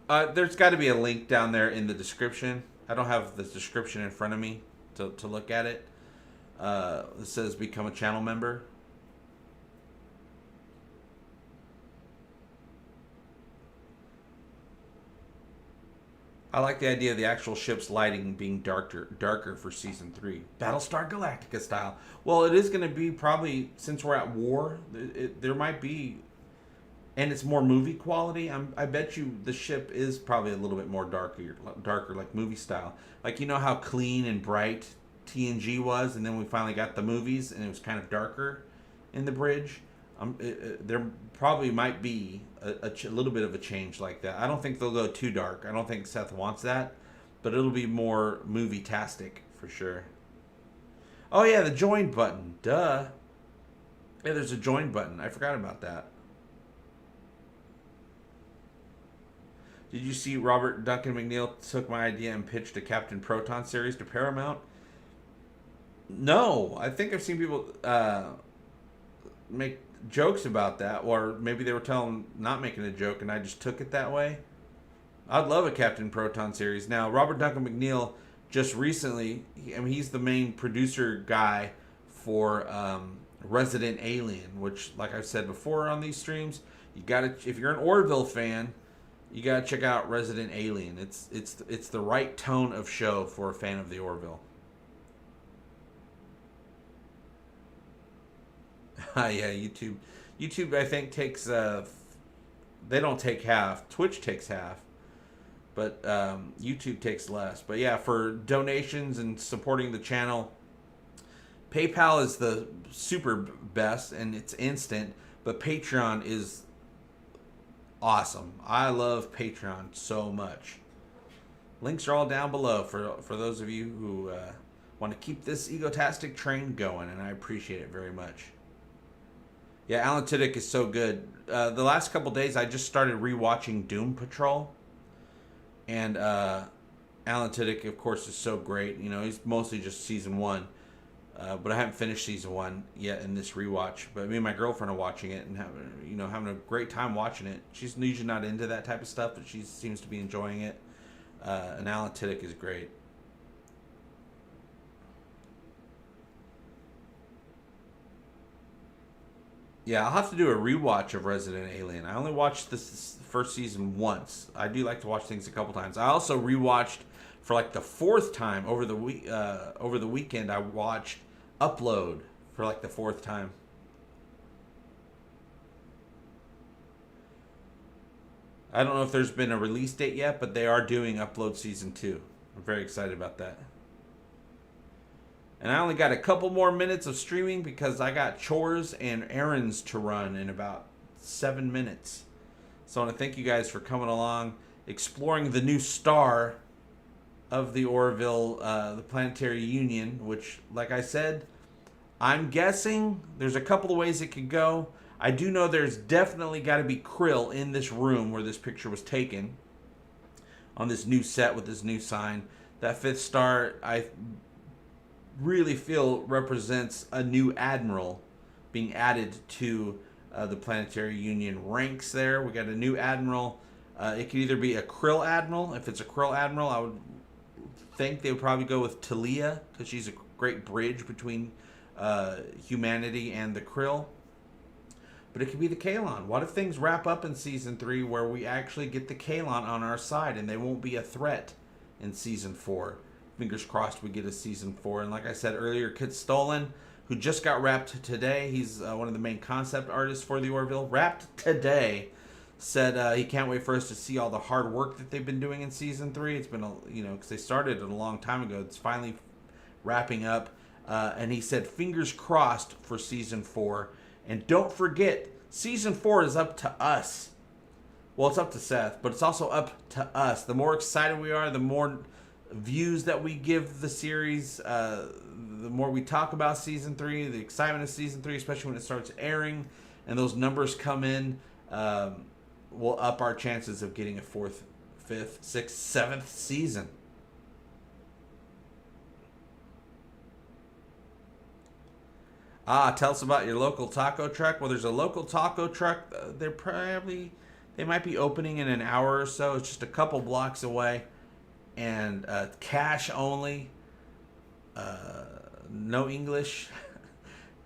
there's got to be a link down there in the description. I don't have the description in front of me to look at it. It says become a channel member. I like the idea of the actual ship's lighting being darker for season 3, Battlestar Galactica style. Well, it is going to be probably, since we're at war, there might be, and it's more movie quality. I bet you the ship is probably a little bit more darker, like movie style. Like, you know how clean and bright TNG was, and then we finally got the movies, and it was kind of darker in the bridge. There probably might be a little bit of a change like that. I don't think they'll go too dark. I don't think Seth wants that, but it'll be more movie-tastic for sure. Oh yeah, the join button. Duh. Yeah, there's a join button. I forgot about that. Did you see Robert Duncan McNeil took my idea and pitched a Captain Proton series to Paramount? No, I think I've seen people make jokes about that, or maybe they were not making a joke and I just took it that way. I'd love a Captain Proton series. Now, Robert Duncan McNeil just recently, he's the main producer guy for Resident Alien, which, like I've said before on these streams, you gotta, if you're an Orville fan, you gotta check out Resident Alien. It's the right tone of show for a fan of the Orville. Yeah, YouTube I think takes they don't take half. Twitch takes half, but YouTube takes less. But yeah, for donations and supporting the channel, PayPal is the super best and it's instant, but Patreon is awesome. I love Patreon so much. Links are all down below for those of you who want to keep this Egotastic train going, and I appreciate it very much. Yeah, Alan Tudyk is so good. The last couple days, I just started rewatching Doom Patrol. And Alan Tudyk, of course, is so great. You know, he's mostly just season 1. But I haven't finished season 1 yet in this rewatch. But me and my girlfriend are watching it and having a great time watching it. She's usually not into that type of stuff, but she seems to be enjoying it. And Alan Tudyk is great. Yeah, I'll have to do a rewatch of Resident Alien. I only watched this first season once. I do like to watch things a couple times. I also rewatched for like the 4th time over the weekend. I watched Upload for like the 4th time. I don't know if there's been a release date yet, but they are doing Upload season 2. I'm very excited about that. And I only got a couple more minutes of streaming because I got chores and errands to run in about 7 minutes. So I want to thank you guys for coming along, exploring the new star of the Orville, the Planetary Union, which, like I said, I'm guessing there's a couple of ways it could go. I do know there's definitely got to be krill in this room where this picture was taken, on this new set with this new sign. That 5th star, I really feel represents a new admiral being added to the Planetary Union ranks there. We got a new admiral. It could either be a krill admiral. If it's a krill admiral, I would think they would probably go with Talia, because she's a great bridge between humanity and the krill. But it could be the Kaylon. What if things wrap up in season 3 where we actually get the Kaylon on our side and they won't be a threat in season 4? Fingers crossed we get a season 4. And like I said earlier, Kit Stolen, who just got wrapped today. He's one of the main concept artists for the Orville. Wrapped today. said he can't wait for us to see all the hard work that they've been doing in season 3. It's been, because they started it a long time ago. It's finally wrapping up. And he said, fingers crossed for season 4. And don't forget, season 4 is up to us. Well, it's up to Seth, but it's also up to us. The more excited we are, the more views that we give the series, the more we talk about season 3, the excitement of season 3, especially when it starts airing and those numbers come in, will up our chances of getting a 4th, 5th, 6th, 7th season. Tell us about your local taco truck. Well, there's a local taco truck. They might be opening in an hour or so. It's just a couple blocks away. And cash only. No English.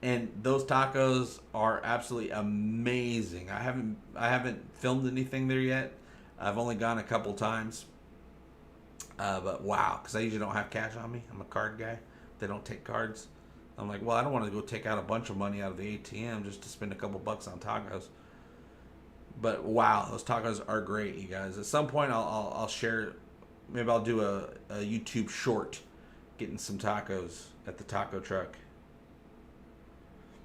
And those tacos are absolutely amazing. I haven't filmed anything there yet. I've only gone a couple times. But wow, because I usually don't have cash on me. I'm a card guy. They don't take cards. I'm like, well, I don't want to go take out a bunch of money out of the ATM just to spend a couple bucks on tacos. But wow, those tacos are great, you guys. At some point, I'll share. Maybe I'll do a YouTube short, getting some tacos at the taco truck.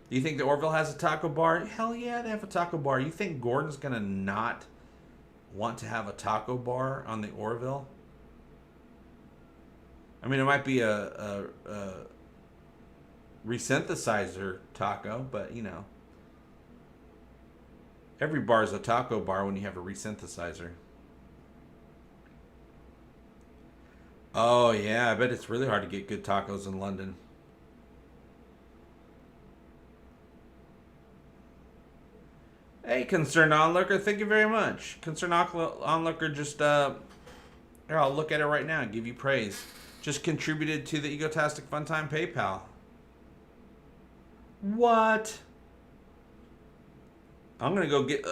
Do you think the Orville has a taco bar? Hell yeah, they have a taco bar. You think Gordon's gonna not want to have a taco bar on the Orville? I mean, it might be a resynthesizer taco, but every bar is a taco bar when you have a resynthesizer. Oh yeah, I bet it's really hard to get good tacos in London. Hey, Concerned Onlooker, thank you very much. Concerned Onlooker just, here, I'll look at it right now and give you praise. Just contributed to the Egotastic FunTime PayPal. What? I'm gonna go get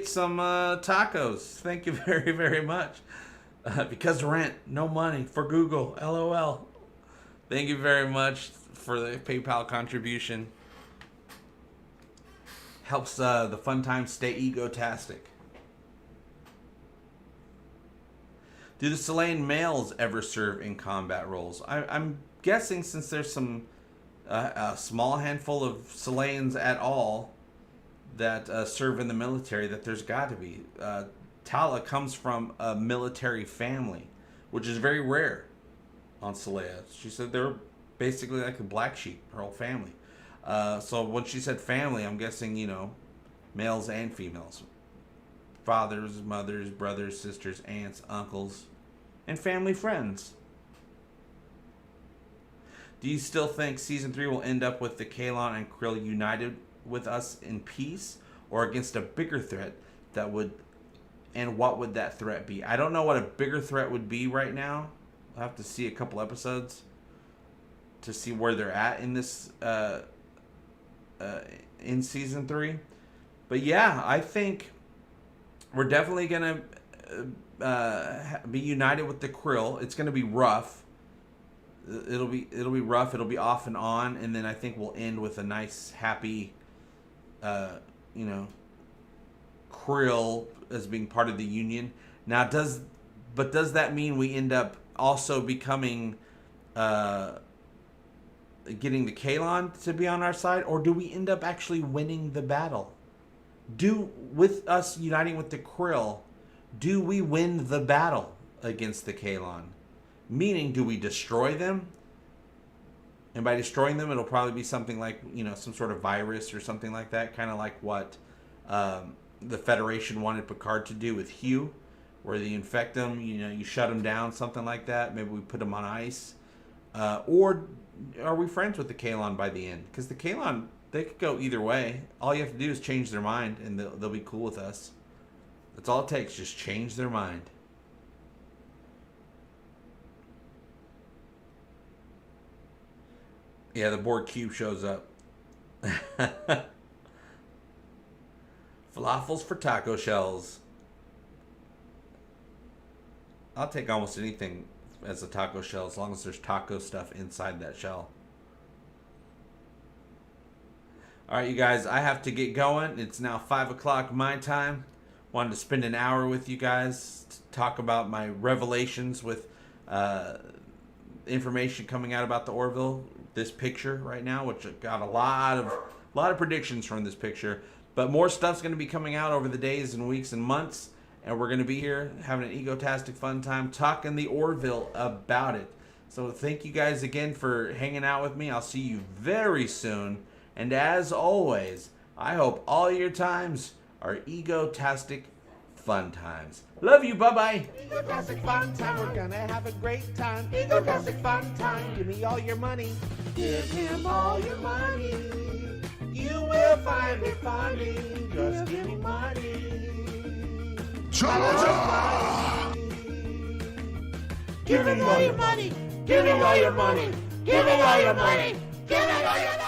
some tacos. Thank you very, very much. Because rent, no money for Google. LOL. Thank you very much for the PayPal contribution. Helps the FunTime stay egotastic. Do the Chilean males ever serve in combat roles? I'm guessing since there's some a small handful of Chileans at all that serve in the military, that there's got to be. Tala comes from a military family, which is very rare on Celea. She said they're basically like the black sheep, her whole family. So when she said family, I'm guessing, males and females. Fathers, mothers, brothers, sisters, aunts, uncles, and family friends. Do you still think Season 3 will end up with the Kalon and Krill united with us in peace, or against a bigger threat that would... And what would that threat be? I don't know what a bigger threat would be right now. I'll have to see a couple episodes to see where they're at in this in Season 3. But yeah, I think we're definitely gonna be united with the Krill. It's gonna be rough. It'll be rough. It'll be off and on, and then I think we'll end with a nice, happy, Krill as being part of the Union. Now, does that mean we end up also becoming, getting the Kalon to be on our side, or do we end up actually winning the battle? With us uniting with the Krill, do we win the battle against the Kalon? Meaning, do we destroy them? And by destroying them, it'll probably be something like, some sort of virus or something like that, kind of like what the Federation wanted Picard to do with Hugh, where they infect them, you shut them down, something like that. Maybe we put them on ice. Or are we friends with the Kalon by the end? Because the Kalon, they could go either way. All you have to do is change their mind, and they'll be cool with us. That's all it takes, just change their mind. Yeah, the Borg cube shows up. Falafels for taco shells. I'll take almost anything as a taco shell as long as there's taco stuff inside that shell. All right, you guys, I have to get going. It's now 5 o'clock my time. Wanted to spend an hour with you guys to talk about my revelations with information coming out about the Orville. This picture right now, which got a lot of predictions from this picture. But more stuff's going to be coming out over the days and weeks and months. And we're going to be here having an Egotastic fun time talking the Orville about it. So thank you guys again for hanging out with me. I'll see you very soon. And as always, I hope all your times are Egotastic fun times. Love you. Bye-bye. Egotastic fun time, we're gonna have a great time. Egotastic fun time, give me all your money. Give him all your money. You will find it funny. Just give me money. Give me all your money. Give me all your money. Give me all your money. Give me all your money.